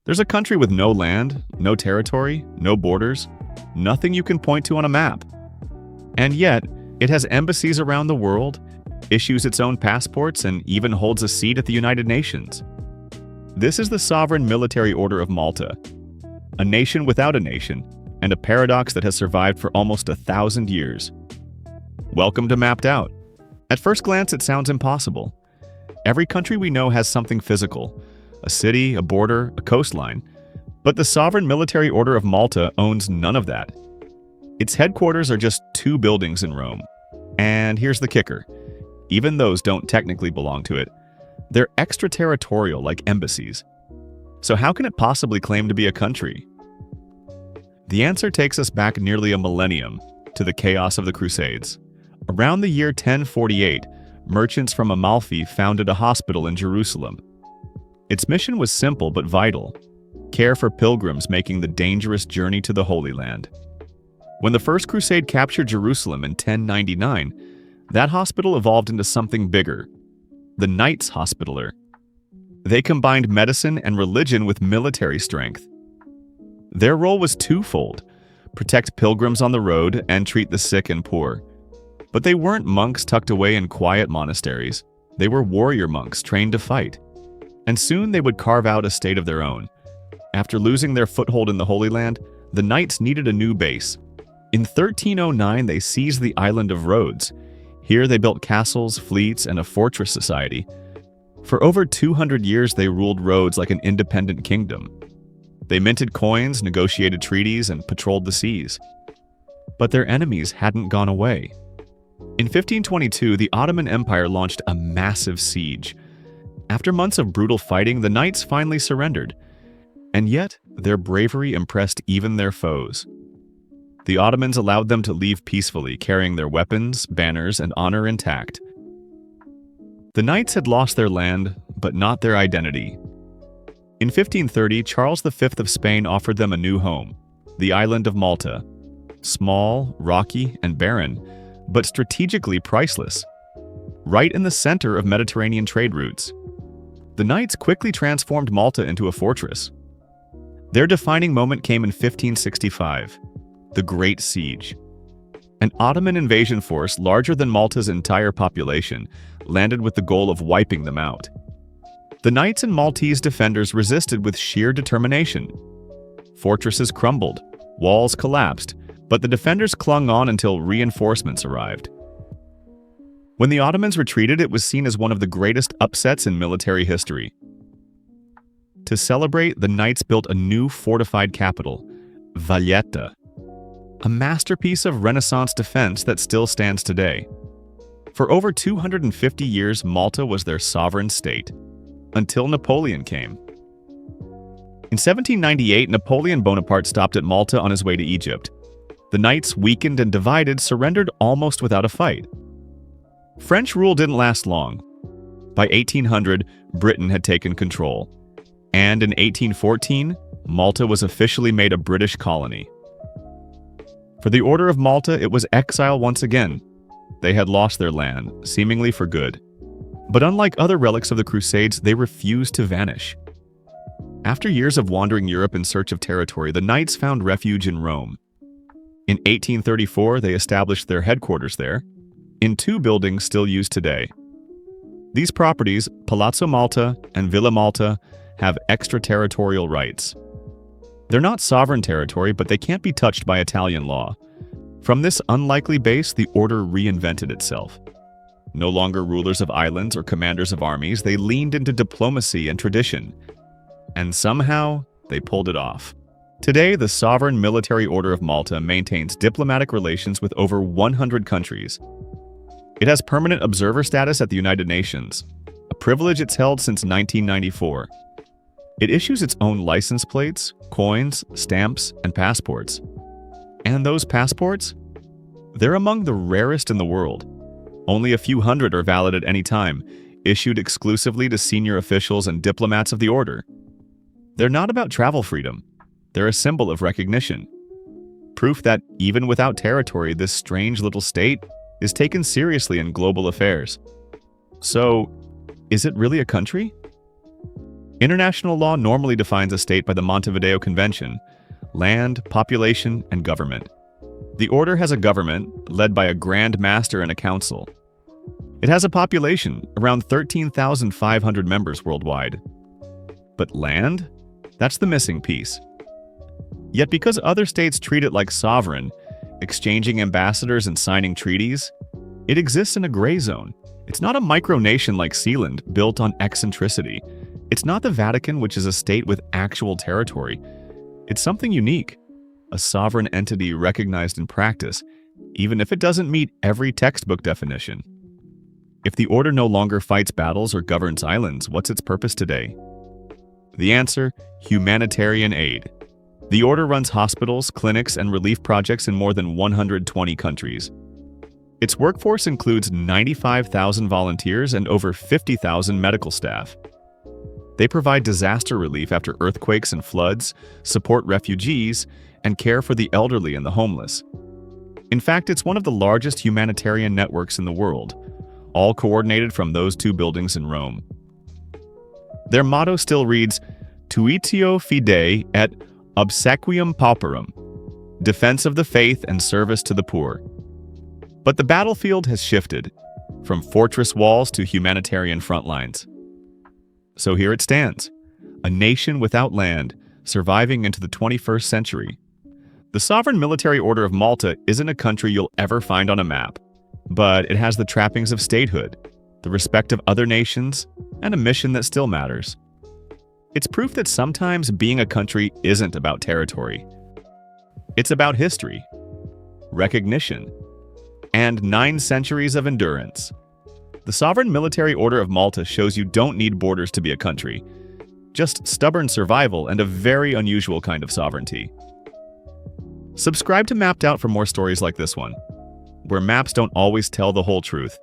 There's a country with no land, no territory, no borders, nothing you can point to on a map. And yet, it has embassies around the world, issues its own passports, and even holds a seat at the United Nations. This is the sovereign military order of Malta, a nation without a nation, and a paradox that has survived for almost 1,000 years. Welcome to Mapped Out. At first glance, it sounds impossible. Every country we know has something physical, a city, a border, a coastline. But the sovereign military order of Malta owns none of that. Its headquarters are just 2 buildings in Rome. And here's the kicker. Even those don't technically belong to it. They're extraterritorial, like embassies. So how can it possibly claim to be a country? The answer takes us back nearly a millennium to the chaos of the Crusades. Around the year 1048, merchants from Amalfi founded a hospital in Jerusalem. Its mission was simple but vital: care for pilgrims making the dangerous journey to the Holy Land. When the First Crusade captured Jerusalem in 1099, that hospital evolved into something bigger: the Knights Hospitaller. They combined medicine and religion with military strength. Their role was twofold: protect pilgrims on the road and treat the sick and poor. But they weren't monks tucked away in quiet monasteries. They were warrior monks trained to fight. And soon they would carve out a state of their own. After losing their foothold in the Holy Land, the Knights needed a new base. In 1309, they seized the island of Rhodes. Here they built castles, fleets, and a fortress society. For over 200 years, they ruled Rhodes like an independent kingdom. They minted coins, negotiated treaties, and patrolled the seas. But their enemies hadn't gone away. In 1522, the Ottoman Empire launched a massive siege. After months of brutal fighting, the Knights finally surrendered. And yet, their bravery impressed even their foes. The Ottomans allowed them to leave peacefully, carrying their weapons, banners, and honor intact. The Knights had lost their land, but not their identity. In 1530, Charles V of Spain offered them a new home, the island of Malta. Small, rocky, and barren, but strategically priceless. Right in the center of Mediterranean trade routes. The Knights quickly transformed Malta into a fortress. Their defining moment came in 1565, the Great Siege. An Ottoman invasion force larger than Malta's entire population landed with the goal of wiping them out. The Knights and Maltese defenders resisted with sheer determination. Fortresses crumbled, walls collapsed, but the defenders clung on until reinforcements arrived. When the Ottomans retreated, it was seen as one of the greatest upsets in military history. To celebrate, the Knights built a new fortified capital, Valletta, a masterpiece of Renaissance defense that still stands today. For over 250 years, Malta was their sovereign state, until Napoleon came. In 1798, Napoleon Bonaparte stopped at Malta on his way to Egypt. The Knights, weakened and divided, surrendered almost without a fight. French rule didn't last long. By 1800, Britain had taken control. And in 1814, Malta was officially made a British colony. For the Order of Malta, it was exile once again. They had lost their land, seemingly for good. But unlike other relics of the Crusades, they refused to vanish. After years of wandering Europe in search of territory, the Knights found refuge in Rome. In 1834, they established their headquarters there, in 2 buildings still used today. These properties, Palazzo Malta and Villa Malta, have extraterritorial rights. They're not sovereign territory, but they can't be touched by Italian law. From this unlikely base, the order reinvented itself. No longer rulers of islands or commanders of armies, they leaned into diplomacy and tradition. And somehow, they pulled it off. Today, the sovereign military order of Malta maintains diplomatic relations with over 100 countries. It has permanent observer status at the United Nations, a privilege it's held since 1994. It issues its own license plates, coins, stamps, and passports. And those passports? They're among the rarest in the world. Only a few hundred are valid at any time, issued exclusively to senior officials and diplomats of the order. They're not about travel freedom. They're a symbol of recognition. Proof that even without territory, this strange little state is taken seriously in global affairs. So, is it really a country? International law normally defines a state by the Montevideo Convention: land, population, and government. The order has a government, led by a Grand Master and a council. It has a population, around 13,500 members worldwide. But land? That's the missing piece. Yet because other states treat it like sovereign, exchanging ambassadors and signing treaties, it exists in a gray zone. It's not a micronation like Sealand, built on eccentricity. It's not the Vatican, which is a state with actual territory. It's something unique, a sovereign entity recognized in practice, even if it doesn't meet every textbook definition. If the order no longer fights battles or governs islands, what's its purpose today? The answer: humanitarian aid. The order runs hospitals, clinics, and relief projects in more than 120 countries. Its workforce includes 95,000 volunteers and over 50,000 medical staff. They provide disaster relief after earthquakes and floods, support refugees, and care for the elderly and the homeless. In fact, it's one of the largest humanitarian networks in the world, all coordinated from those two buildings in Rome. Their motto still reads, Tuitio Fidei et Obsequium Pauperum, defense of the faith and service to the poor. But the battlefield has shifted, from fortress walls to humanitarian front lines. So here it stands, a nation without land, surviving into the 21st century. The Sovereign Military Order of Malta isn't a country you'll ever find on a map, but it has the trappings of statehood, the respect of other nations, and a mission that still matters. It's proof that sometimes being a country isn't about territory. It's about history, recognition, and 9 centuries of endurance. The Sovereign Military Order of Malta shows you don't need borders to be a country, just stubborn survival and a very unusual kind of sovereignty. Subscribe to Mapped Out for more stories like this one, where maps don't always tell the whole truth.